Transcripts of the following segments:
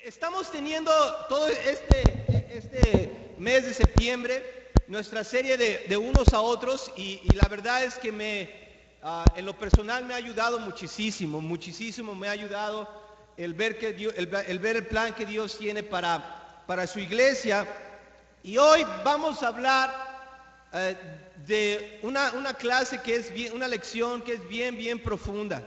Estamos teniendo todo este mes de septiembre nuestra serie de unos a otros y la verdad es que en lo personal me ha ayudado muchísimo me ha ayudado el ver el plan que Dios tiene para su iglesia. Y hoy vamos a hablar de una clase que es una lección que es bien profunda.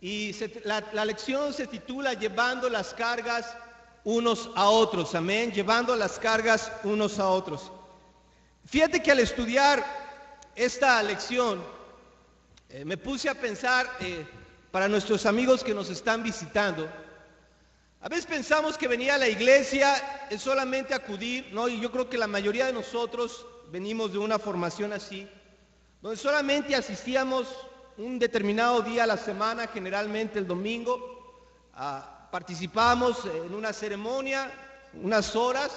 Y la lección se titula Llevando las cargas unos a otros, amén, llevando las cargas unos a otros. Fíjate que al estudiar esta lección me puse a pensar para nuestros amigos que nos están visitando. A veces pensamos que venir a la iglesia es solamente acudir, ¿no? Y yo creo que la mayoría de nosotros venimos de una formación así, donde solamente asistíamos un determinado día a la semana, generalmente el domingo, participábamos en una ceremonia, unas horas,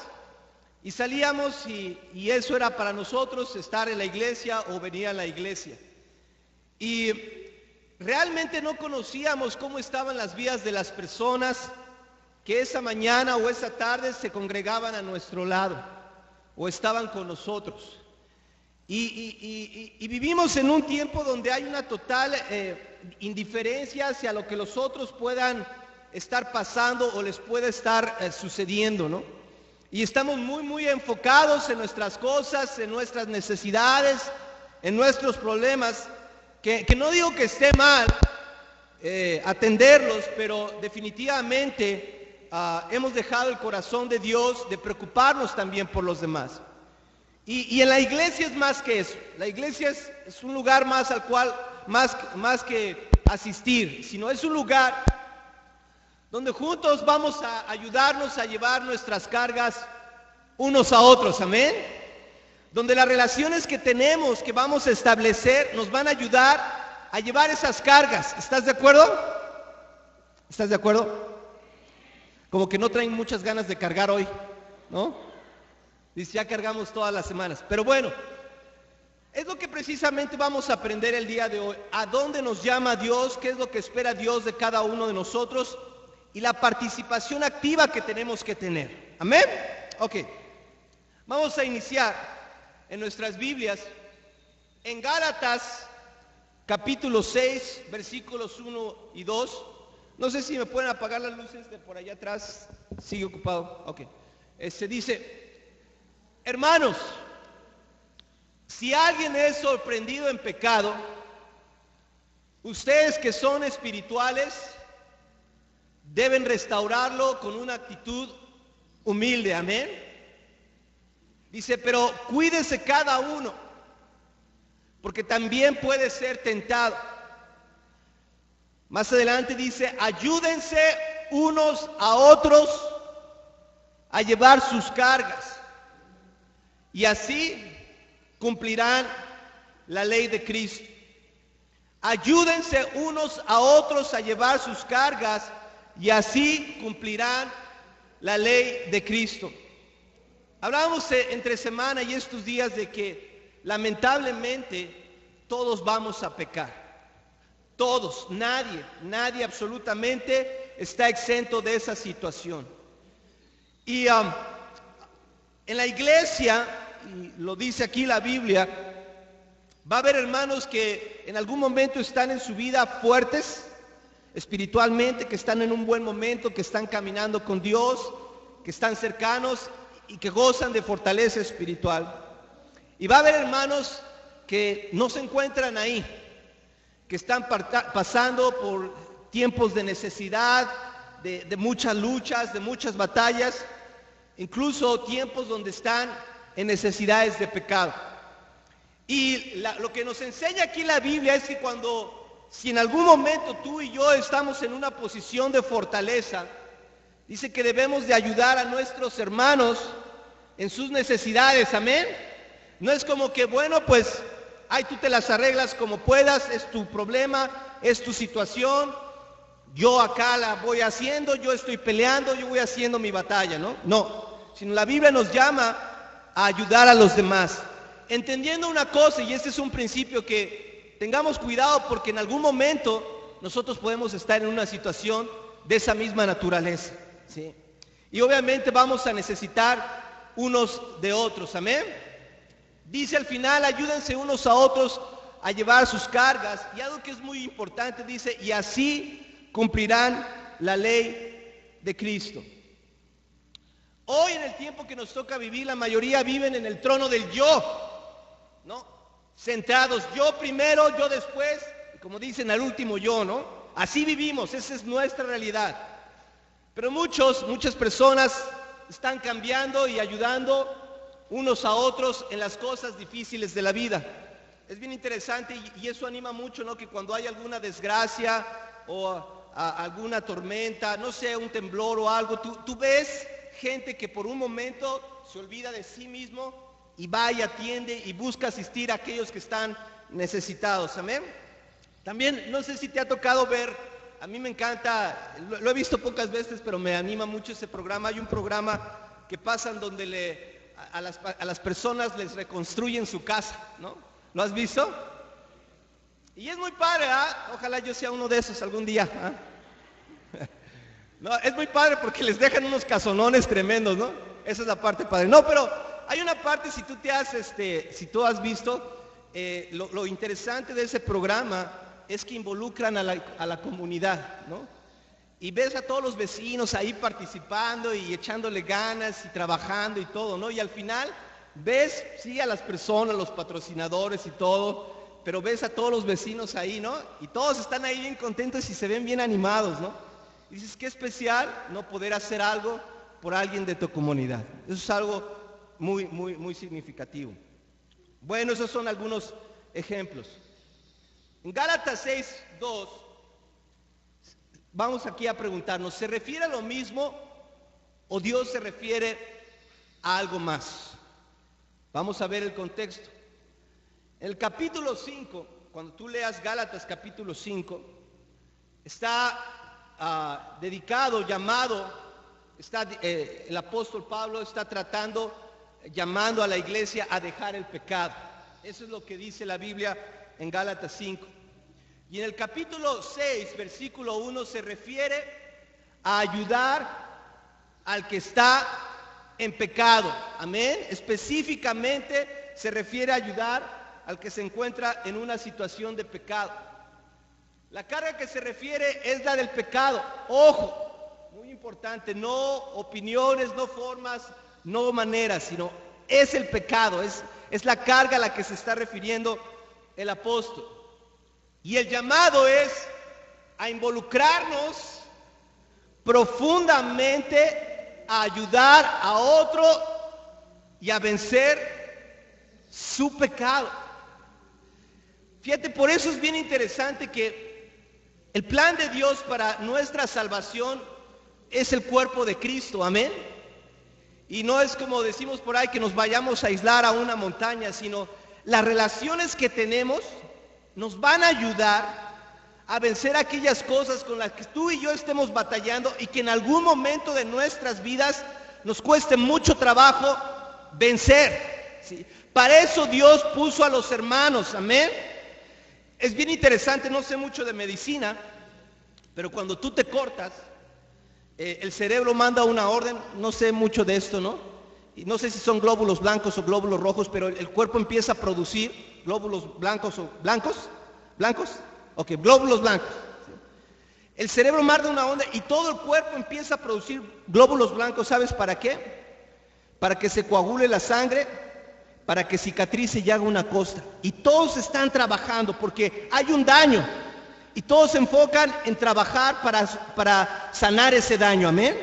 y salíamos y eso era para nosotros estar en la iglesia o venir a la iglesia. Y realmente no conocíamos cómo estaban las vidas de las personas que esa mañana o esa tarde se congregaban a nuestro lado o estaban con nosotros. Y vivimos en un tiempo donde hay una total indiferencia hacia lo que los otros puedan estar pasando o les pueda estar sucediendo, ¿no? Y estamos muy enfocados en nuestras cosas, en nuestras necesidades, en nuestros problemas, que no digo que esté mal atenderlos, pero definitivamente hemos dejado el corazón de Dios de preocuparnos también por los demás. Y en la iglesia es más que eso. La iglesia es un lugar más al cual, más que asistir, sino es un lugar donde juntos vamos a ayudarnos a llevar nuestras cargas unos a otros, amén. Donde las relaciones que tenemos, que vamos a establecer, nos van a ayudar a llevar esas cargas. ¿Estás de acuerdo? ¿Estás de acuerdo? Como que no traen muchas ganas de cargar hoy, ¿no? Dice, ya cargamos todas las semanas. Pero bueno, es lo que precisamente vamos a aprender el día de hoy. ¿A dónde nos llama Dios? ¿Qué es lo que espera Dios de cada uno de nosotros? Y la participación activa que tenemos que tener. ¿Amén? Ok. Vamos a iniciar en nuestras Biblias en Gálatas capítulo 6, versículos 1 y 2. No sé si me pueden apagar las luces de por allá atrás. Sigue ocupado. Ok. Dice... Hermanos, si alguien es sorprendido en pecado, ustedes que son espirituales deben restaurarlo con una actitud humilde, amén. Dice, pero cuídese cada uno, porque también puede ser tentado. Más adelante dice, ayúdense unos a otros a llevar sus cargas. Y así cumplirán la ley de Cristo. Ayúdense unos a otros a llevar sus cargas y así cumplirán la ley de Cristo. Hablábamos entre semana y estos días de que lamentablemente todos vamos a pecar. Todos, nadie absolutamente está exento de esa situación. Y en la iglesia, y lo dice aquí la Biblia, va a haber hermanos que en algún momento están en su vida fuertes espiritualmente, que están en un buen momento, que están caminando con Dios, que están cercanos y que gozan de fortaleza espiritual. Y va a haber hermanos que no se encuentran ahí, que están pasando por tiempos de necesidad, de muchas luchas, de muchas batallas, incluso tiempos donde están en necesidades de pecado. Y lo que nos enseña aquí la Biblia es que si en algún momento tú y yo estamos en una posición de fortaleza, dice que debemos de ayudar a nuestros hermanos en sus necesidades, amén. No es como que, bueno, pues, ay, tú te las arreglas como puedas, es tu problema, es tu situación, yo acá la voy haciendo, yo estoy peleando, yo voy haciendo mi batalla, ¿no? No. Sino la Biblia nos llama a ayudar a los demás, entendiendo una cosa, y este es un principio que tengamos cuidado porque en algún momento nosotros podemos estar en una situación de esa misma naturaleza, ¿sí? Y obviamente vamos a necesitar unos de otros, amén. Dice al final, ayúdense unos a otros a llevar sus cargas. Y algo que es muy importante, dice, y así cumplirán la ley de Cristo. Hoy en el tiempo que nos toca vivir, la mayoría viven en el trono del yo, ¿no? Centrados, yo primero, yo después, como dicen al último yo, ¿no? Así vivimos, esa es nuestra realidad. Pero muchas personas están cambiando y ayudando unos a otros en las cosas difíciles de la vida. Es bien interesante y eso anima mucho, ¿no? Que cuando hay alguna desgracia o alguna tormenta, no sé, un temblor o algo, tú ves gente que por un momento se olvida de sí mismo y va y atiende y busca asistir a aquellos que están necesitados, amén. También, no sé si te ha tocado ver, a mí me encanta, lo he visto pocas veces, pero me anima mucho ese programa. Hay un programa que pasan donde a las personas les reconstruyen su casa, ¿no? ¿Lo has visto? Y es muy padre, ¿ah? Ojalá yo sea uno de esos algún día, ¿ah? No, es muy padre porque les dejan unos casonones tremendos, ¿no? Esa es la parte padre. No, pero hay una parte, si tú has visto, lo interesante de ese programa es que involucran a la comunidad, ¿no? Y ves a todos los vecinos ahí participando y echándole ganas y trabajando y todo, ¿no? Y al final ves, sí, a las personas, los patrocinadores y todo, pero ves a todos los vecinos ahí, ¿no? Y todos están ahí bien contentos y se ven bien animados, ¿no? Y dices, qué especial, ¿no? Poder hacer algo por alguien de tu comunidad. Eso es algo muy, muy, muy significativo. Bueno, esos son algunos ejemplos. En Gálatas 6:2, vamos aquí a preguntarnos, ¿se refiere a lo mismo o Dios se refiere a algo más? Vamos a ver el contexto. En el capítulo 5, cuando tú leas Gálatas capítulo 5, está dedicado, llamado, el apóstol Pablo está llamando a la iglesia a dejar el pecado. Eso es lo que dice la Biblia en Gálatas 5. Y en el capítulo 6, versículo 1, se refiere a ayudar al que está en pecado. Amén. Específicamente se refiere a ayudar al que se encuentra en una situación de pecado. La carga que se refiere es la del pecado. Ojo, muy importante, no opiniones, no formas, no maneras, sino es el pecado, es la carga a la que se está refiriendo el apóstol. Y el llamado es a involucrarnos profundamente, a ayudar a otro y a vencer su pecado. Fíjate, por eso es bien interesante que el plan de Dios para nuestra salvación es el cuerpo de Cristo, amén. Y no es como decimos por ahí que nos vayamos a aislar a una montaña, sino las relaciones que tenemos nos van a ayudar a vencer aquellas cosas con las que tú y yo estemos batallando y que en algún momento de nuestras vidas nos cueste mucho trabajo vencer, ¿sí? Para eso Dios puso a los hermanos, amén. Es bien interesante, no sé mucho de medicina, pero cuando tú te cortas, el cerebro manda una orden, no sé mucho de esto, ¿no? Y no sé si son glóbulos blancos o glóbulos rojos, pero el cuerpo empieza a producir glóbulos blancos o blancos, ok, glóbulos blancos. El cerebro manda una onda y todo el cuerpo empieza a producir glóbulos blancos, ¿sabes para qué? Para que se coagule la sangre, para que cicatrice y haga una costra. Y todos están trabajando porque hay un daño. Y todos se enfocan en trabajar para sanar ese daño, amén.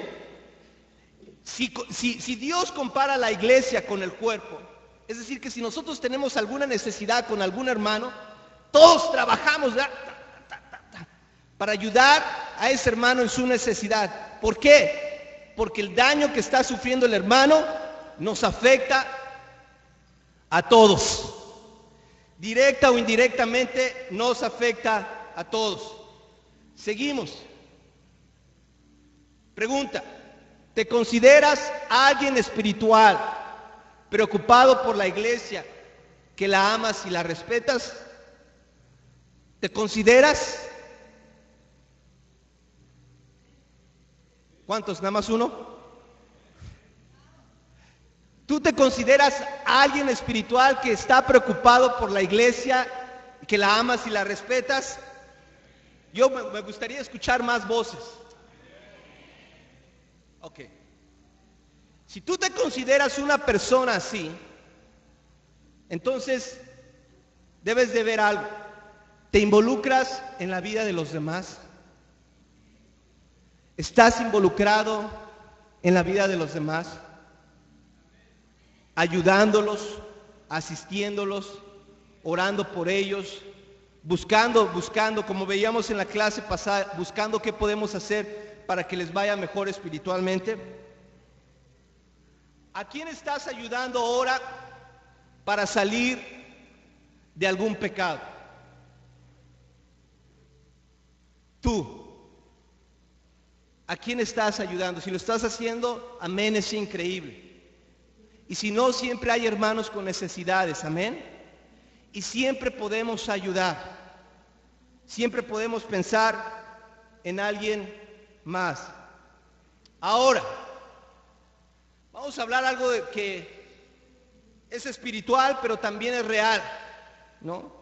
Si Dios compara la iglesia con el cuerpo, es decir, que si nosotros tenemos alguna necesidad con algún hermano, todos trabajamos para ayudar a ese hermano en su necesidad. ¿Por qué? Porque el daño que está sufriendo el hermano nos afecta a todos. Directa o indirectamente nos afecta a todos. Seguimos. Pregunta: ¿te consideras alguien espiritual, preocupado por la iglesia, que la amas y la respetas? ¿Te consideras? ¿Cuántos? ¿Nada más uno? ¿Tú te consideras alguien espiritual que está preocupado por la iglesia, que la amas y la respetas? Yo me gustaría escuchar más voces. Ok. Si tú te consideras una persona así, entonces debes de ver algo. ¿Te involucras en la vida de los demás? ¿Estás involucrado en la vida de los demás? Ayudándolos, asistiéndolos, orando por ellos, buscando, como veíamos en la clase pasada, buscando qué podemos hacer para que les vaya mejor espiritualmente. ¿A quién estás ayudando ahora para salir de algún pecado? Tú. ¿A quién estás ayudando? Si lo estás haciendo, amén, es increíble. Y si no, siempre hay hermanos con necesidades, amén. Y siempre podemos ayudar. Siempre podemos pensar en alguien más. Ahora, vamos a hablar algo de que es espiritual, pero también es real, ¿no?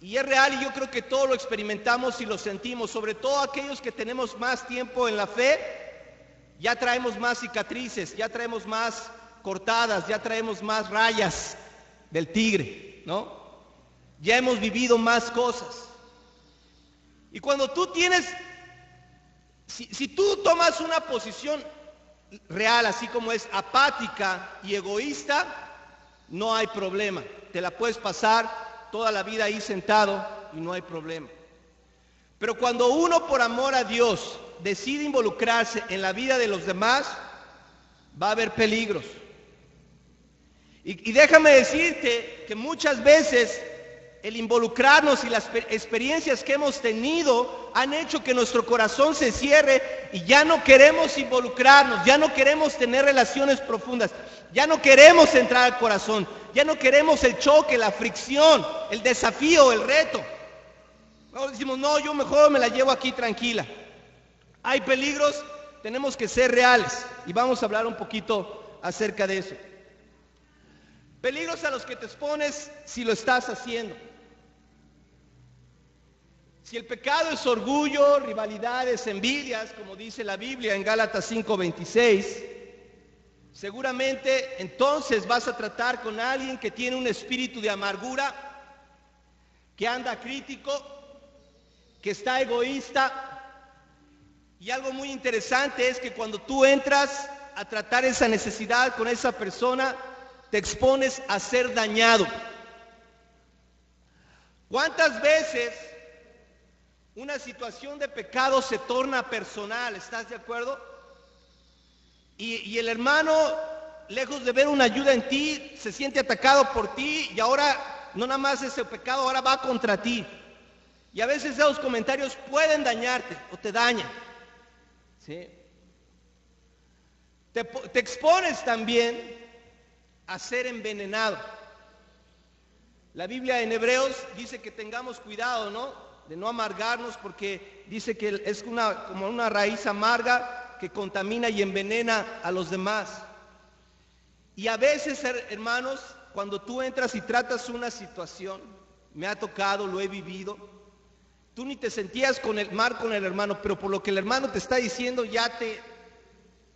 Y es real, y yo creo que todos lo experimentamos y lo sentimos, sobre todo aquellos que tenemos más tiempo en la fe. Ya traemos más cicatrices, ya traemos más cortadas, ya traemos más rayas del tigre, ¿no? Ya hemos vivido más cosas. Y cuando tú tienes, si tú tomas una posición real, así como es apática y egoísta, no hay problema. Te la puedes pasar toda la vida ahí sentado y no hay problema. Pero cuando uno por amor a Dios decide involucrarse en la vida de los demás, va a haber peligros. Y déjame decirte que muchas veces el involucrarnos y las experiencias que hemos tenido han hecho que nuestro corazón se cierre y ya no queremos involucrarnos, ya no queremos tener relaciones profundas, ya no queremos entrar al corazón, ya no queremos el choque, la fricción, el desafío, el reto. No, decimos, no, yo mejor me la llevo aquí tranquila. Hay peligros, tenemos que ser reales y vamos a hablar un poquito acerca de eso. Peligros a los que te expones si lo estás haciendo. Si el pecado es orgullo, rivalidades, envidias, como dice la Biblia en Gálatas 5:26, seguramente entonces vas a tratar con alguien que tiene un espíritu de amargura, que anda crítico, que está egoísta. Y algo muy interesante es que cuando tú entras a tratar esa necesidad con esa persona, te expones a ser dañado. ¿Cuántas veces una situación de pecado se torna personal? ¿Estás de acuerdo? Y el hermano, lejos de ver una ayuda en ti, se siente atacado por ti y ahora no nada más ese pecado, ahora va contra ti. Y a veces esos comentarios pueden dañarte o te dañan, ¿sí? Te expones también a ser envenenado. La Biblia en Hebreos dice que tengamos cuidado, ¿no? De no amargarnos, porque dice que es como una raíz amarga que contamina y envenena a los demás. Y a veces, hermanos, cuando tú entras y tratas una situación, me ha tocado, lo he vivido, tú ni te sentías mal con el hermano, pero por lo que el hermano te está diciendo ya te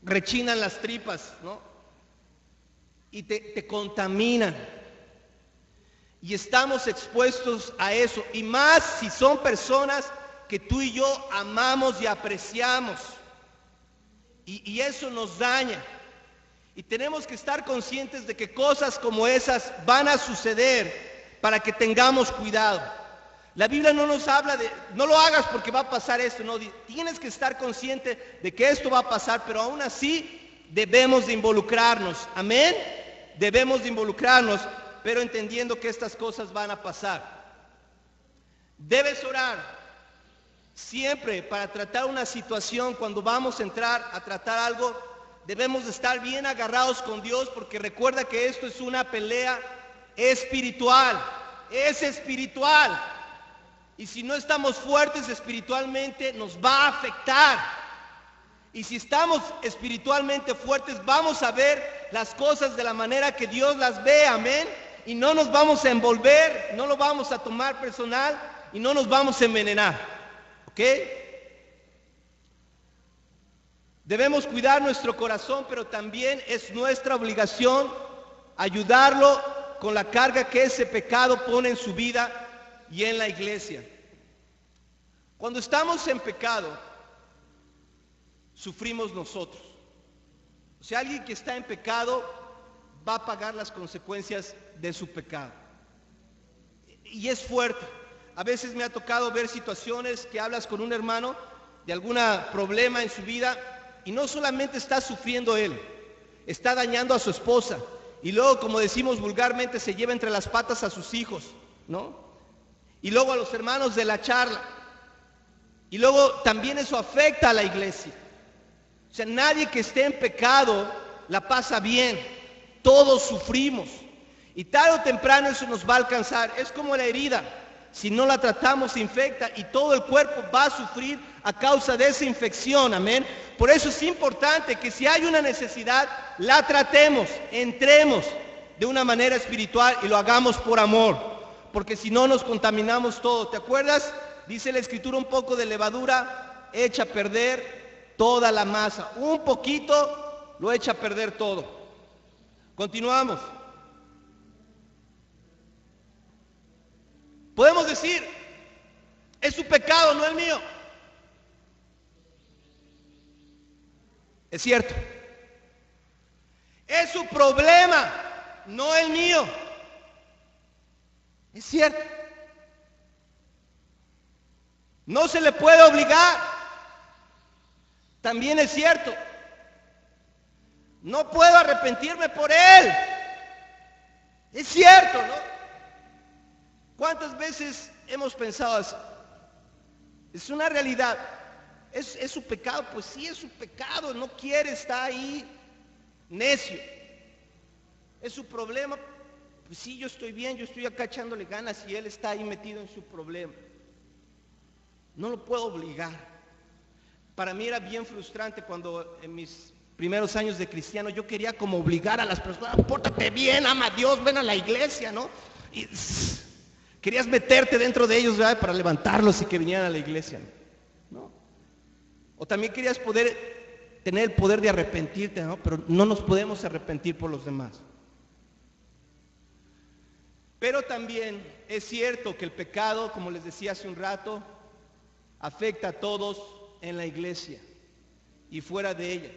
rechinan las tripas, ¿no? Y te contaminan. Y estamos expuestos a eso. Y más si son personas que tú y yo amamos y apreciamos. Y eso nos daña. Y tenemos que estar conscientes de que cosas como esas van a suceder para que tengamos cuidado. La Biblia no nos habla de, no lo hagas porque va a pasar esto. No, tienes que estar consciente de que esto va a pasar, pero aún así debemos de involucrarnos. Amén. Debemos de involucrarnos, pero entendiendo que estas cosas van a pasar. Debes orar siempre para tratar una situación. Cuando vamos a entrar a tratar algo, debemos de estar bien agarrados con Dios, porque recuerda que esto es una pelea espiritual. Es espiritual. Y si no estamos fuertes espiritualmente, nos va a afectar. Y si estamos espiritualmente fuertes, vamos a ver las cosas de la manera que Dios las ve, amén. Y no nos vamos a envolver, no lo vamos a tomar personal y no nos vamos a envenenar, ¿ok? Debemos cuidar nuestro corazón, pero también es nuestra obligación ayudarlo con la carga que ese pecado pone en su vida y en la iglesia. Cuando estamos en pecado, sufrimos nosotros. O sea, alguien que está en pecado va a pagar las consecuencias de su pecado. Y es fuerte. A veces me ha tocado ver situaciones que hablas con un hermano de algún problema en su vida y no solamente está sufriendo él, está dañando a su esposa y luego, como decimos vulgarmente, se lleva entre las patas a sus hijos, ¿no? Y luego a los hermanos de la charla. Y luego también eso afecta a la iglesia. O sea, nadie que esté en pecado la pasa bien. Todos sufrimos. Y tarde o temprano eso nos va a alcanzar. Es como la herida. Si no la tratamos, se infecta y todo el cuerpo va a sufrir a causa de esa infección. Amén. Por eso es importante que si hay una necesidad, la tratemos, entremos de una manera espiritual y lo hagamos por amor. Porque si no nos contaminamos todo. ¿Te acuerdas? Dice la Escritura, un poco de levadura echa a perder toda la masa. Un poquito lo echa a perder todo. Continuamos. Podemos decir, es su pecado, no el mío. Es cierto. Es su problema, no el mío. Es cierto. No se le puede obligar. También es cierto. No puedo arrepentirme por él. Es cierto, ¿no? ¿Cuántas veces hemos pensado así? Es una realidad. ¿Es su pecado? Pues sí, es su pecado. No quiere, está ahí necio. ¿Es su problema? Pues sí, yo estoy bien, yo estoy acá echándole ganas y él está ahí metido en su problema. No lo puedo obligar. Para mí era bien frustrante cuando en mis primeros años de cristiano yo quería como obligar a las personas, pórtate bien, ama a Dios, ven a la iglesia, ¿no? Y querías meterte dentro de ellos, ¿verdad? Para levantarlos y que vinieran a la iglesia, ¿no? O también querías tener el poder de arrepentirte, ¿no? Pero no nos podemos arrepentir por los demás. Pero también es cierto que el pecado, como les decía hace un rato, afecta a todos en la iglesia y fuera de ella.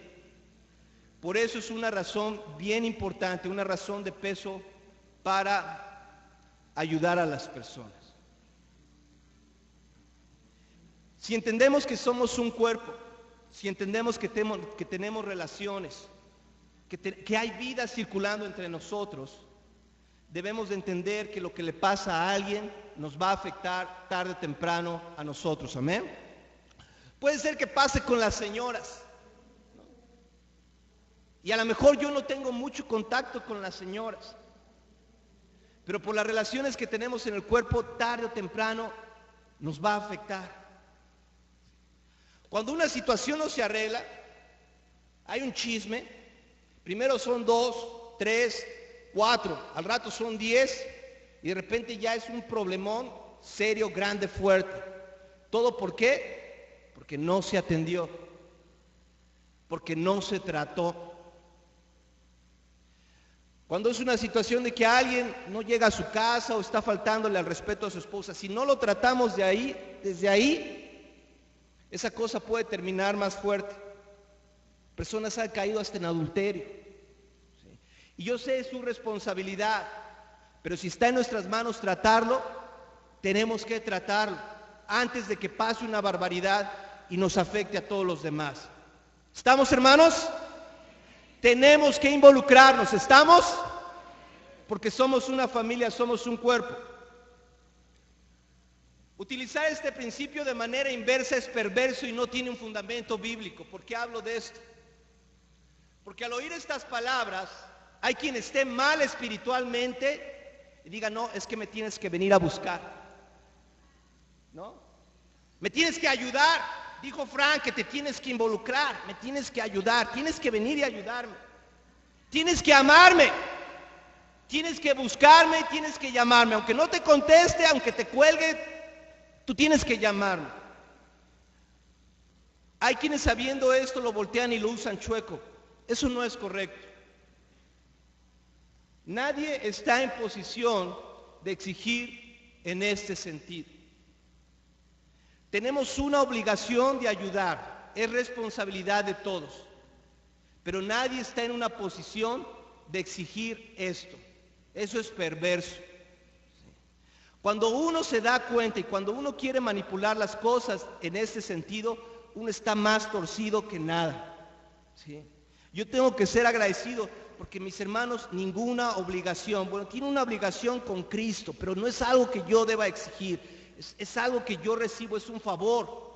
Por eso es una razón bien importante, una razón de peso para ayudar a las personas. Si entendemos que somos un cuerpo, si entendemos que tenemos relaciones, que hay vida circulando entre nosotros, debemos de entender que lo que le pasa a alguien nos va a afectar tarde o temprano a nosotros, amén. Puede ser que pase con las señoras, ¿no? Y a lo mejor yo no tengo mucho contacto con las señoras, pero por las relaciones que tenemos en el cuerpo, tarde o temprano nos va a afectar. Cuando una situación no se arregla, hay un chisme, primero son 2, 3, 4, al rato son 10 y de repente ya es un problemón serio, grande, fuerte. ¿Todo por qué? Porque no se atendió, porque no se trató. Cuando es una situación de que alguien no llega a su casa o está faltándole al respeto a su esposa, si no lo tratamos desde ahí, esa cosa puede terminar más fuerte. Personas han caído hasta en adulterio. Y yo sé, es su responsabilidad, pero si está en nuestras manos tratarlo, tenemos que tratarlo antes de que pase una barbaridad y nos afecte a todos los demás. ¿Estamos, hermanos? Tenemos que involucrarnos, ¿estamos? Porque somos una familia, somos un cuerpo. Utilizar este principio de manera inversa es perverso y no tiene un fundamento bíblico. ¿Por qué hablo de esto? Porque al oír estas palabras, hay quien esté mal espiritualmente y diga, no, es que me tienes que venir a buscar, ¿no? Me tienes que ayudar. Dijo Frank que te tienes que involucrar, me tienes que ayudar, tienes que venir y ayudarme. Tienes que amarme, tienes que buscarme, tienes que llamarme. Aunque no te conteste, aunque te cuelgue, tú tienes que llamarme. Hay quienes sabiendo esto lo voltean y lo usan chueco. Eso no es correcto. Nadie está en posición de exigir en este sentido. Tenemos una obligación de ayudar, es responsabilidad de todos. Pero nadie está en una posición de exigir esto. Eso es perverso. Cuando uno se da cuenta y cuando uno quiere manipular las cosas en este sentido, uno está más torcido que nada. ¿Sí? Yo tengo que ser agradecido porque mis hermanos, ninguna obligación, bueno, tiene una obligación con Cristo, pero no es algo que yo deba exigir, es algo que yo recibo, es un favor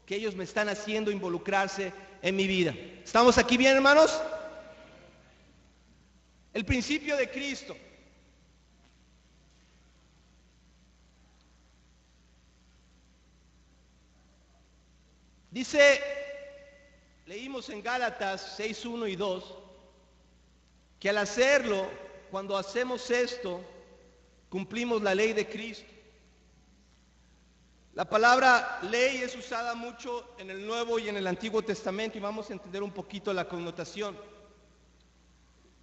que ellos me están haciendo involucrarse en mi vida. ¿Estamos aquí bien, hermanos? El principio de Cristo. Dice, leímos en Gálatas 6, 1 y 2, que al hacerlo, cuando hacemos esto, cumplimos la ley de Cristo. La palabra ley es usada mucho en el Nuevo y en el Antiguo Testamento y vamos a entender un poquito la connotación.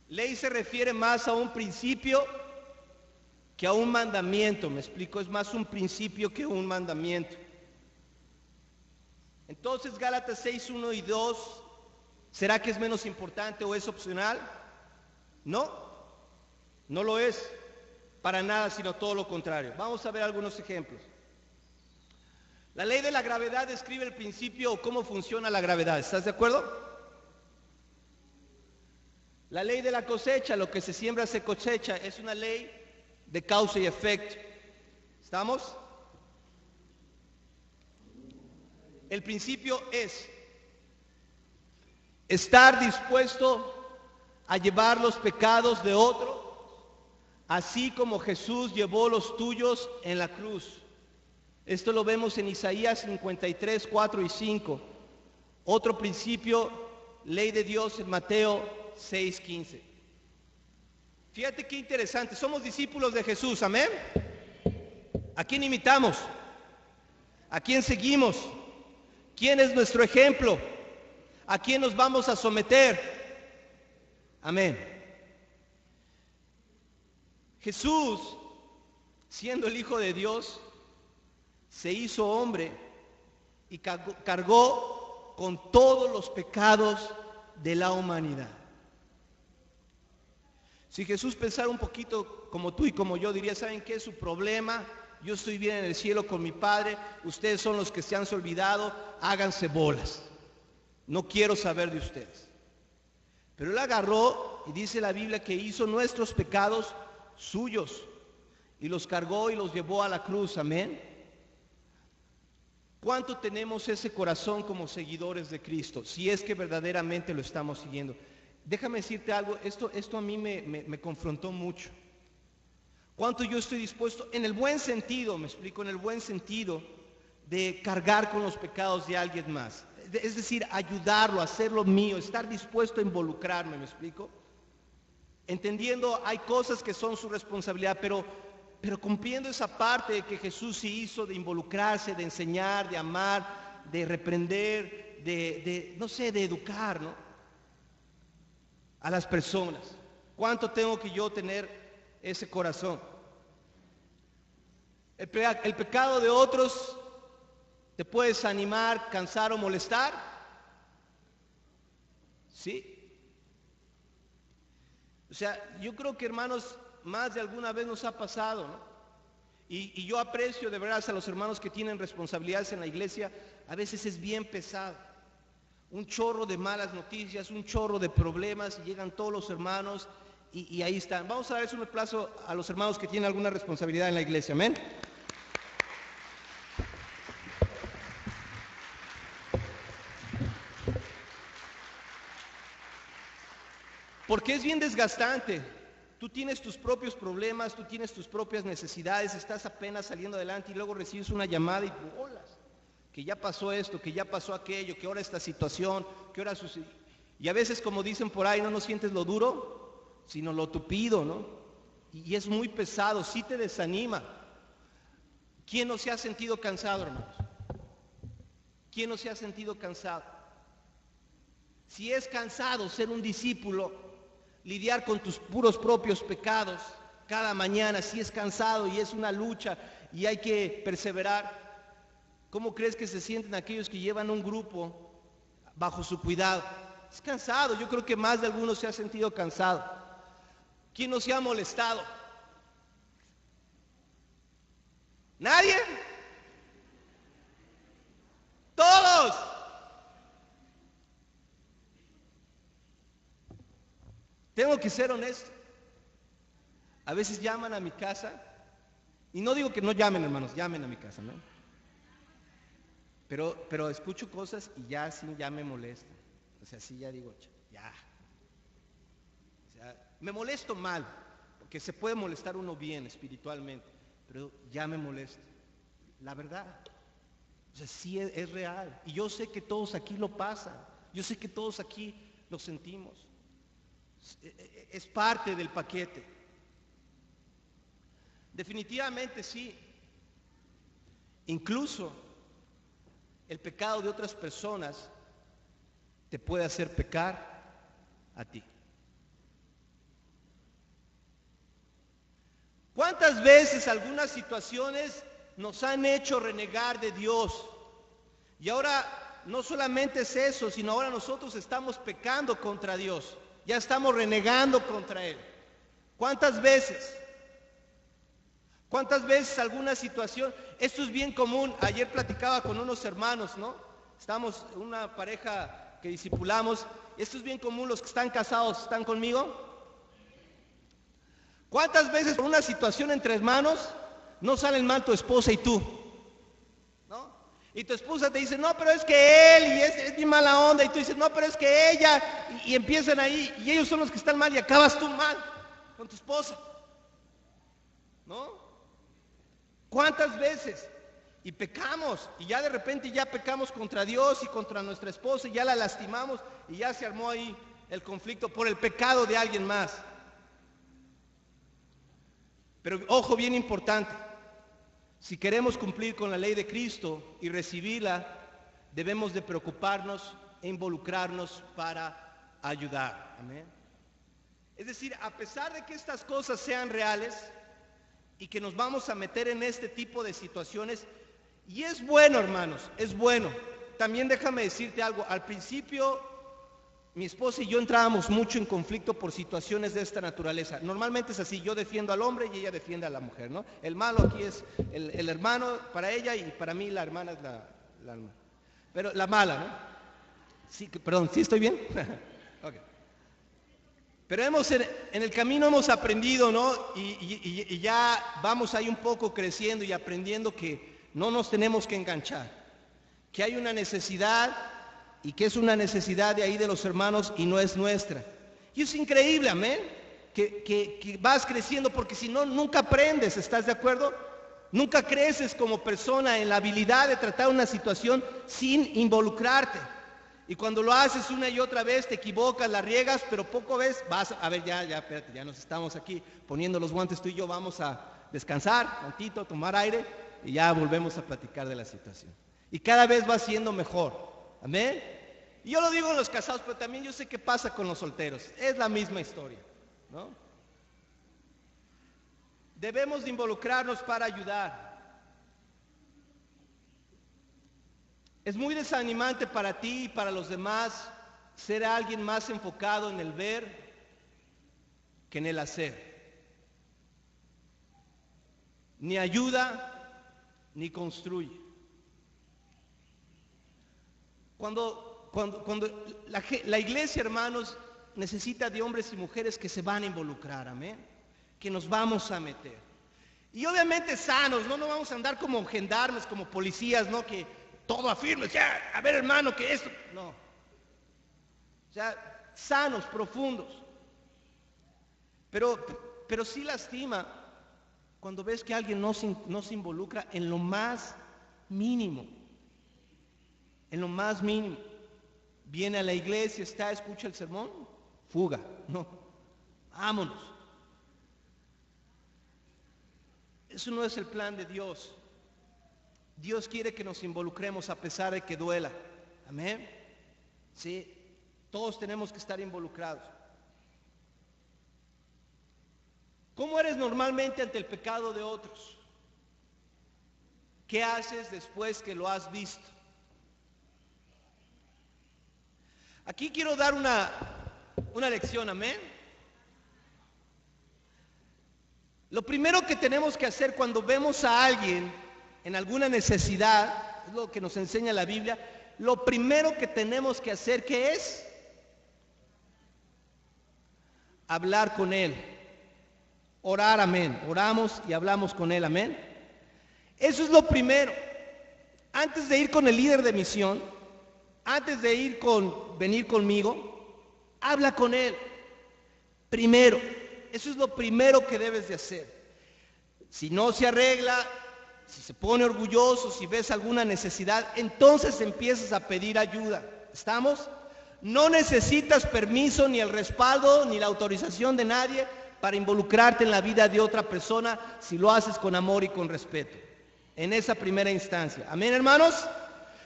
Ley se refiere más a un principio que a un mandamiento, me explico, es más un principio que un mandamiento. Entonces Gálatas 6, 1 y 2, ¿será que es menos importante o es opcional? No, no lo es para nada, sino todo lo contrario. Vamos a ver algunos ejemplos. La ley de la gravedad describe el principio o cómo funciona la gravedad. ¿Estás de acuerdo? La ley de la cosecha, lo que se siembra se cosecha, es una ley de causa y efecto. ¿Estamos? El principio es estar dispuesto a llevar los pecados de otro, así como Jesús llevó los tuyos en la cruz. Esto lo vemos en Isaías 53, 4 y 5. Otro principio, ley de Dios en Mateo 6, 15. Fíjate qué interesante, somos discípulos de Jesús, amén. ¿A quién imitamos? ¿A quién seguimos? ¿Quién es nuestro ejemplo? ¿A quién nos vamos a someter? Amén. Jesús, siendo el Hijo de Dios, se hizo hombre y cargó con todos los pecados de la humanidad. Si Jesús pensara un poquito como tú y como yo, diría, ¿saben qué es su problema? Yo estoy bien en el cielo con mi Padre, ustedes son los que se han olvidado, háganse bolas. No quiero saber de ustedes. Pero Él agarró y dice la Biblia que hizo nuestros pecados suyos y los cargó y los llevó a la cruz, amén. ¿Cuánto tenemos ese corazón como seguidores de Cristo? Si es que verdaderamente lo estamos siguiendo. Déjame decirte algo, esto a mí me confrontó mucho. ¿Cuánto yo estoy dispuesto, en el buen sentido, me explico, en el buen sentido, de cargar con los pecados de alguien más? Es decir, ayudarlo, hacerlo mío, estar dispuesto a involucrarme, ¿me explico? Entendiendo, hay cosas que son su responsabilidad, pero cumpliendo esa parte que Jesús sí hizo de involucrarse, de enseñar, de amar, de reprender, no sé, de educar, ¿no? A las personas. ¿Cuánto tengo que yo tener ese corazón? El pecado de otros te puede desanimar, cansar o molestar. ¿Sí? O sea, yo creo que, hermanos, más de alguna vez nos ha pasado, ¿no? Y yo aprecio de verdad a los hermanos que tienen responsabilidades en la iglesia. A veces es bien pesado, un chorro de malas noticias, un chorro de problemas, y llegan todos los hermanos y ahí están. Vamos a darles un aplauso a los hermanos que tienen alguna responsabilidad en la iglesia, amén. Porque es bien desgastante. Tú tienes tus propios problemas, tú tienes tus propias necesidades, estás apenas saliendo adelante y luego recibes una llamada y bolas. que ya pasó esto, que ya pasó aquello, que ahora esta situación, que ahora sucedió. Y a veces, como dicen por ahí, no sientes lo duro, sino lo tupido, ¿no? Y es muy pesado, sí te desanima. ¿Quién no se ha sentido cansado, hermanos? ¿Quién no se ha sentido cansado? Si es cansado ser un discípulo, lidiar con tus puros propios pecados cada mañana, si es cansado y es una lucha y hay que perseverar, ¿cómo crees que se sienten aquellos que llevan un grupo bajo su cuidado? Es cansado, yo creo que más de algunos se ha sentido cansado. ¿Quién no se ha molestado? ¿Nadie? ¡Todos! Tengo que ser honesto. A veces llaman a mi casa, y no digo que no llamen, hermanos, llamen a mi casa, ¿no? Pero escucho cosas y ya sí, ya me molesta. O sea, sí, ya digo, ya. O sea, me molesto mal, porque se puede molestar uno bien espiritualmente, pero ya me molesto. La verdad. O sea, sí es real. Y yo sé que todos aquí lo pasan. Yo sé que todos aquí lo sentimos. Es parte del paquete. Definitivamente sí. Incluso el pecado de otras personas te puede hacer pecar a ti. ¿Cuántas veces algunas situaciones nos han hecho renegar de Dios? Y ahora no solamente es eso, sino ahora nosotros estamos pecando contra Dios. Ya estamos renegando contra Él. ¿Cuántas veces? ¿Cuántas veces alguna situación? Esto es bien común. Ayer platicaba con unos hermanos, ¿no? Estamos una pareja que discipulamos. Esto es bien común. Los que están casados, ¿están conmigo? ¿Cuántas veces por una situación entre hermanos no salen mal tu esposa y tú? ¿No? Y tu esposa te dice, no, pero es que él, y es bien mala onda. Y tú dices, no, pero es que ella. Y empiezan ahí, y ellos son los que están mal y acabas tú mal con tu esposa. ¿No? ¿Cuántas veces? Y pecamos, y ya de repente ya pecamos contra Dios y contra nuestra esposa, y ya la lastimamos, y ya se armó ahí el conflicto por el pecado de alguien más. Pero ojo, bien importante, si queremos cumplir con la ley de Cristo y recibirla, debemos de preocuparnos e involucrarnos para ayudar. Amén. Es decir, a pesar de que estas cosas sean reales y que nos vamos a meter en este tipo de situaciones, y es bueno, hermanos, es bueno. También déjame decirte algo, al principio mi esposa y yo entrábamos mucho en conflicto por situaciones de esta naturaleza. Normalmente es así, yo defiendo al hombre y ella defiende a la mujer, ¿no? El malo aquí es el hermano para ella y para mí la hermana es la hermana. Pero la mala, ¿no? Sí, perdón, ¿sí estoy bien? Okay. Pero en el camino hemos aprendido, ¿no? Y ya vamos ahí un poco creciendo y aprendiendo que no nos tenemos que enganchar, que hay una necesidad y que es una necesidad de ahí de los hermanos y no es nuestra. Y es increíble, amén, que vas creciendo porque si no, nunca aprendes, ¿estás de acuerdo? Nunca creces como persona en la habilidad de tratar una situación sin involucrarte. Y cuando lo haces una y otra vez, te equivocas, la riegas, pero poco ves, vas a ver, espérate, ya nos estamos aquí poniendo los guantes, tú y yo vamos a descansar tantito, tomar aire y ya volvemos a platicar de la situación. Y cada vez va siendo mejor. Amén. Y yo lo digo en los casados, pero también yo sé qué pasa con los solteros. Es la misma historia, ¿no? Debemos de involucrarnos para ayudar. Es muy desanimante para ti y para los demás ser alguien más enfocado en el ver que en el hacer. Ni ayuda, ni construye. Cuando la iglesia, hermanos, necesita de hombres y mujeres que se van a involucrar, amén, que nos vamos a meter. Y obviamente sanos, no vamos a andar como gendarmes, como policías, ¿no? Que todo afirme, ya, a ver hermano, que esto, no. O sea, sanos, profundos. Pero sí lastima cuando ves que alguien no se involucra en lo más mínimo. en lo más mínimo. Viene a la iglesia, escucha el sermón, fuga. No, vámonos. Eso no es el plan de Dios. Dios quiere que nos involucremos a pesar de que duela. Amén. Sí, todos tenemos que estar involucrados. ¿Cómo eres normalmente ante el pecado de otros? ¿Qué haces después que lo has visto? Aquí quiero dar una lección, amén. Lo primero que tenemos que hacer cuando vemos a alguien en alguna necesidad, es lo que nos enseña la Biblia, lo primero que tenemos que hacer, ¿qué es? Hablar con él, orar, amén. Oramos y hablamos con él, amén. Eso es lo primero. Antes de ir con el líder de misión, antes de venir conmigo, habla con él. Primero, eso es lo primero que debes de hacer. Si no se arregla, si se pone orgulloso, si ves alguna necesidad, entonces empiezas a pedir ayuda. ¿Estamos? No necesitas permiso, ni el respaldo, ni la autorización de nadie para involucrarte en la vida de otra persona si lo haces con amor y con respeto. En esa primera instancia. ¿Amén, hermanos?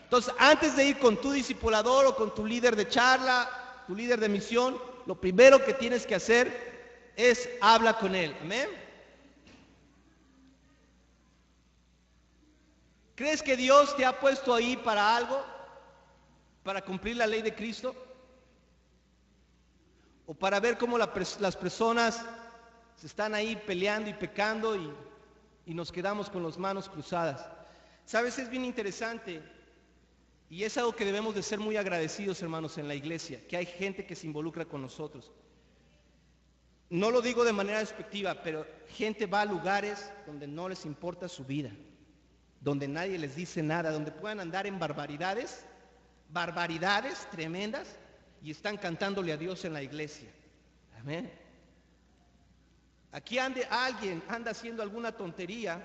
Entonces, antes de ir con tu discipulador o con tu líder de charla, tu líder de misión, lo primero que tienes que hacer es habla con él. ¿Amén? ¿Crees que Dios te ha puesto ahí para algo? ¿Para cumplir la ley de Cristo? ¿O para ver cómo las personas se están ahí peleando y pecando y nos quedamos con las manos cruzadas? ¿Sabes? Es bien interesante y es algo que debemos de ser muy agradecidos, hermanos, en la iglesia, que hay gente que se involucra con nosotros. No lo digo de manera despectiva, pero gente va a lugares donde no les importa su vida, donde nadie les dice nada, donde puedan andar en barbaridades tremendas, y están cantándole a Dios en la iglesia. Amén. Aquí alguien anda haciendo alguna tontería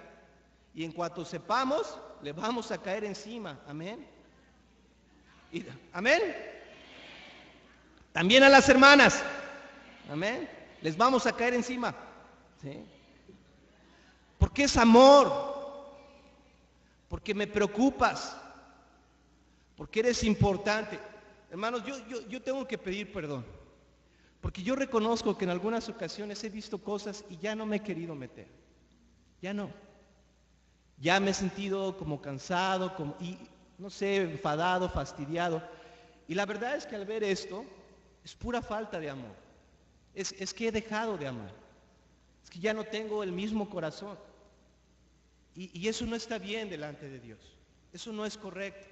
y en cuanto sepamos, le vamos a caer encima. Amén. Amén. También a las hermanas. Amén. Les vamos a caer encima. ¿Sí? Porque es amor. Porque me preocupas. Porque eres importante. Hermanos, yo tengo que pedir perdón. Porque yo reconozco que en algunas ocasiones he visto cosas y ya no me he querido meter. Ya no. Ya me he sentido como cansado, y no sé, enfadado, fastidiado. Y la verdad es que al ver esto, es pura falta de amor. Es que he dejado de amar. Es que ya no tengo el mismo corazón. Y eso no está bien delante de Dios. Eso no es correcto.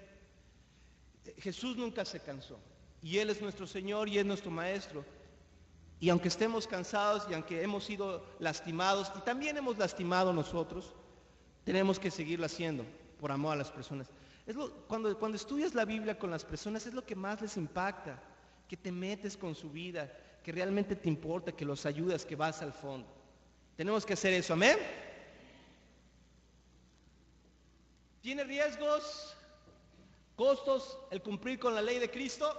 Jesús nunca se cansó. Y Él es nuestro Señor y es nuestro Maestro. Y aunque estemos cansados y aunque hemos sido lastimados, y también hemos lastimado nosotros, tenemos que seguirlo haciendo por amor a las personas. Cuando estudias la Biblia con las personas es lo que más les impacta, que te metes con su vida, que realmente te importa, que los ayudas, que vas al fondo. Tenemos que hacer eso, ¿amén? ¿Tiene riesgos, costos el cumplir con la ley de Cristo?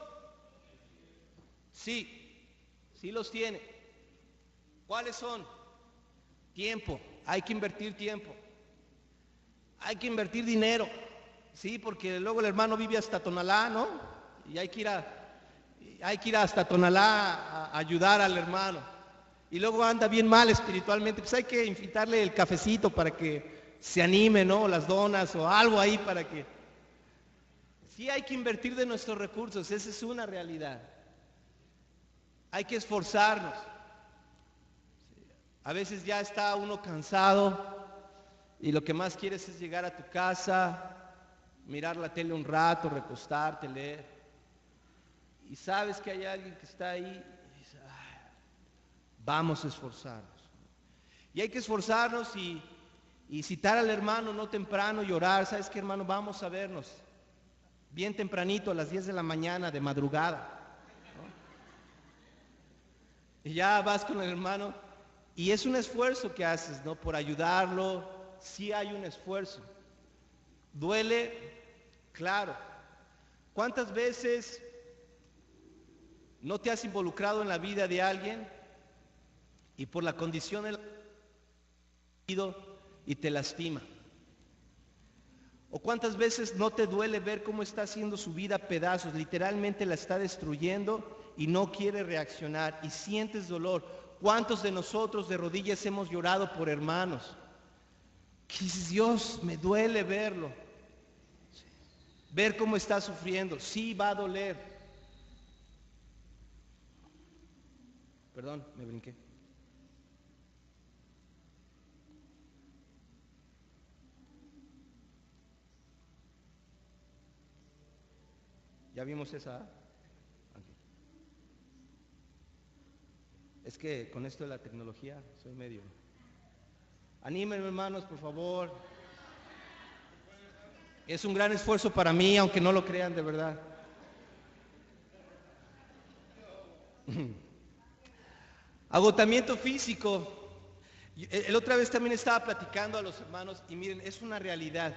Sí los tiene. ¿Cuáles son? Tiempo, hay que invertir tiempo. Hay que invertir dinero, sí, porque luego el hermano vive hasta Tonalá, ¿no? Y hay que ir hasta Tonalá a ayudar al hermano. Y luego anda bien mal espiritualmente, pues hay que invitarle el cafecito para que se anime, ¿no? Las donas o algo ahí para que... Sí hay que invertir de nuestros recursos, esa es una realidad. Hay que esforzarnos. A veces ya está uno cansado y lo que más quieres es llegar a tu casa, mirar la tele un rato, recostarte, leer. Y sabes que hay alguien que está ahí y dices, vamos a esforzarnos. Y hay que esforzarnos y citar al hermano no temprano y orar. ¿Sabes qué, hermano? Vamos a vernos bien tempranito a las 10 de la mañana, de madrugada, ¿no? Y ya vas con el hermano y es un esfuerzo que haces, ¿no? Por ayudarlo. Sí hay un esfuerzo. Duele, claro, ¿Cuántas veces no te has involucrado en la vida de alguien y por la condición del y te lastima? ¿O cuántas veces no te duele ver cómo está haciendo su vida a pedazos, literalmente la está destruyendo y no quiere reaccionar y sientes dolor? ¿Cuántos de nosotros de rodillas hemos llorado por hermanos? Que dices, Dios, me duele verlo, ver cómo está sufriendo. Sí, va a doler. Perdón, me brinqué. ¿Ya vimos esa? Okay. Es que con esto de la tecnología soy medio... Anímenme, hermanos, por favor. Es un gran esfuerzo para mí, aunque no lo crean, de verdad. Agotamiento físico. El otra vez también estaba platicando a los hermanos y miren, es una realidad.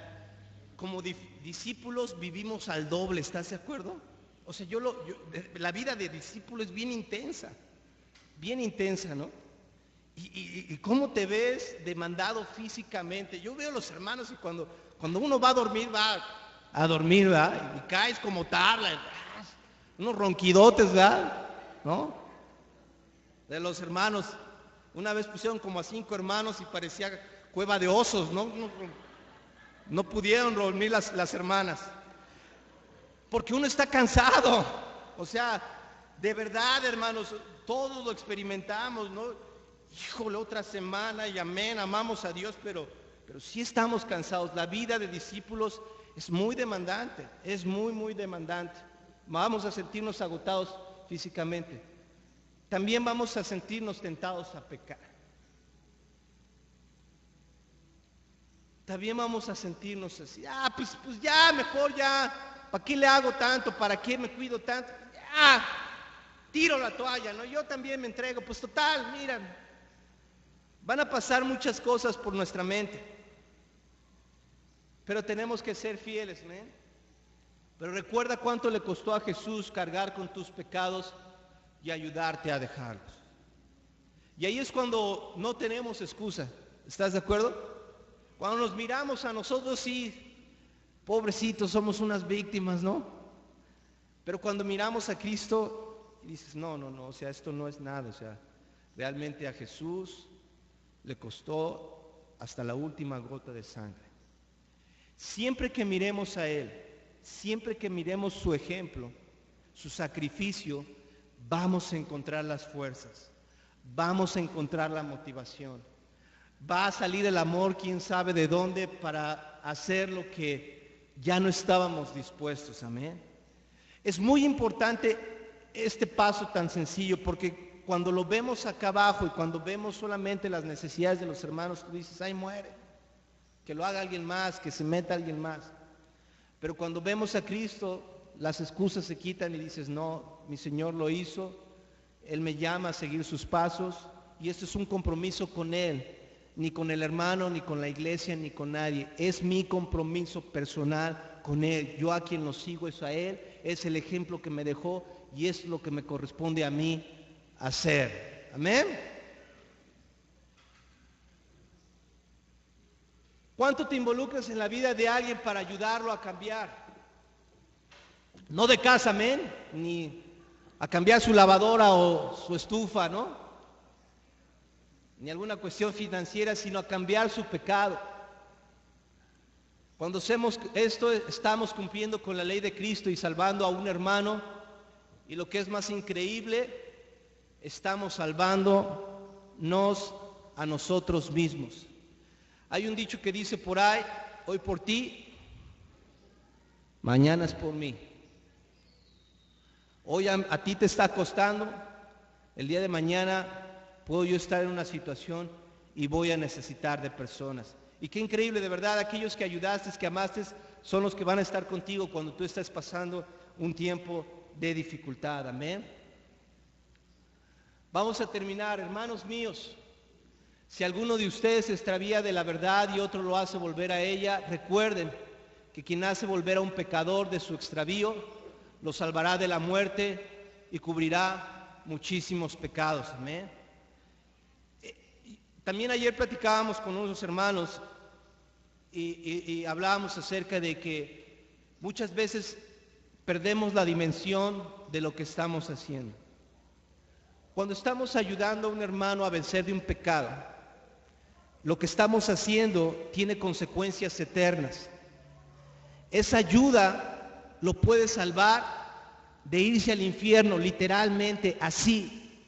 Como discípulos vivimos al doble, ¿estás de acuerdo? O sea, la vida de discípulo es bien intensa, ¿no? Y cómo te ves demandado físicamente. Yo veo a los hermanos y cuando uno va a dormir, ¿verdad? Y caes como tabla, unos ronquidotes, ¿verdad? ¿No? De los hermanos, una vez pusieron como a 5 hermanos y parecía cueva de osos, ¿no? No pudieron dormir las hermanas, porque uno está cansado. O sea, de verdad, hermanos, todos lo experimentamos, ¿no? Híjole, otra semana y amén, amamos a Dios, pero sí estamos cansados. La vida de discípulos es muy demandante, es muy, muy demandante. Vamos a sentirnos agotados físicamente. También vamos a sentirnos tentados a pecar. También vamos a sentirnos así, pues ya, mejor ya, ¿para qué le hago tanto? ¿Para qué me cuido tanto? Ya, tiro la toalla, ¿no? Yo también me entrego, pues total, mira, van a pasar muchas cosas por nuestra mente, pero tenemos que ser fieles, ¿no? Pero recuerda cuánto le costó a Jesús cargar con tus pecados y ayudarte a dejarlos. Y ahí es cuando no tenemos excusa, ¿estás de acuerdo? Cuando nos miramos a nosotros, sí, pobrecitos, somos unas víctimas, ¿no? Pero cuando miramos a Cristo, dices, no, o sea, esto no es nada, o sea, realmente a Jesús le costó hasta la última gota de sangre. Siempre que miremos a Él, siempre que miremos su ejemplo, su sacrificio, vamos a encontrar las fuerzas, vamos a encontrar la motivación. Va a salir el amor, quién sabe de dónde, para hacer lo que ya no estábamos dispuestos, amén. Es muy importante este paso tan sencillo, porque cuando lo vemos acá abajo y cuando vemos solamente las necesidades de los hermanos, tú dices, ay, muere, que lo haga alguien más, que se meta alguien más. Pero cuando vemos a Cristo, las excusas se quitan y dices, no, mi Señor lo hizo, Él me llama a seguir sus pasos y esto es un compromiso con Él. Ni con el hermano, ni con la iglesia, ni con nadie. Es mi compromiso personal con Él. Yo a quien lo sigo es a Él. Es el ejemplo que me dejó y es lo que me corresponde a mí hacer. Amén. ¿Cuánto te involucras en la vida de alguien para ayudarlo a cambiar? No de casa, amén, ni a cambiar su lavadora o su estufa, ¿no? Ni alguna cuestión financiera, sino a cambiar su pecado. Cuando hacemos esto, estamos cumpliendo con la ley de Cristo y salvando a un hermano, y lo que es más increíble, estamos salvándonos a nosotros mismos. Hay un dicho que dice por ahí, hoy por ti, mañana es por mí. Hoy a ti te está costando, el día de mañana puedo yo estar en una situación y voy a necesitar de personas. Y qué increíble, de verdad, aquellos que ayudaste, que amaste, son los que van a estar contigo cuando tú estés pasando un tiempo de dificultad. Amén. Vamos a terminar, hermanos míos. Si alguno de ustedes se extravía de la verdad y otro lo hace volver a ella, recuerden que quien hace volver a un pecador de su extravío lo salvará de la muerte y cubrirá muchísimos pecados. Amén. También ayer platicábamos con unos hermanos y hablábamos acerca de que muchas veces perdemos la dimensión de lo que estamos haciendo. Cuando estamos ayudando a un hermano a vencer de un pecado, lo que estamos haciendo tiene consecuencias eternas. Esa ayuda lo puede salvar de irse al infierno, literalmente así.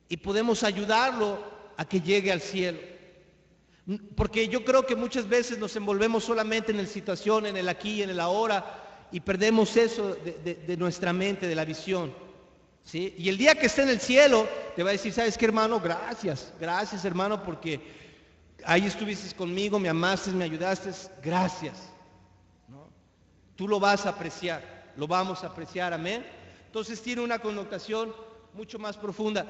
Y podemos ayudarlo a que llegue al cielo. Porque yo creo que muchas veces nos envolvemos solamente en la situación, en el aquí y en el ahora, y perdemos eso de nuestra mente, de la visión. ¿Sí? Y el día que esté en el cielo, te va a decir, ¿sabes qué, hermano? Gracias, hermano, porque ahí estuviste conmigo, me amaste, me ayudaste, gracias. ¿No? Tú lo vas a apreciar, lo vamos a apreciar, amén. Entonces tiene una connotación mucho más profunda.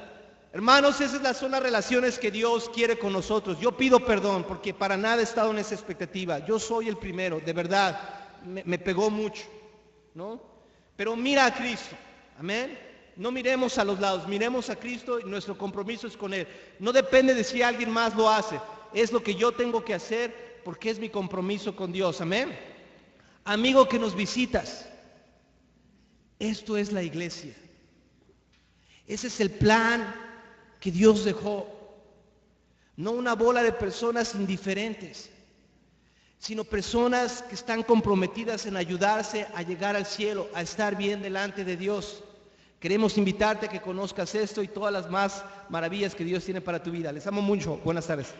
Hermanos, esas son las relaciones que Dios quiere con nosotros. Yo pido perdón porque para nada he estado en esa expectativa. Yo soy el primero, de verdad, me pegó mucho, ¿no? Pero mira a Cristo, amén. No miremos a los lados, miremos a Cristo y nuestro compromiso es con Él. No depende de si alguien más lo hace, es lo que yo tengo que hacer porque es mi compromiso con Dios, amén. Amigo que nos visitas, esto es la iglesia. Ese es el plan que Dios dejó. No una bola de personas indiferentes, sino personas que están comprometidas en ayudarse a llegar al cielo, a estar bien delante de Dios. Queremos invitarte a que conozcas esto y todas las más maravillas que Dios tiene para tu vida. Les amo mucho. Buenas tardes.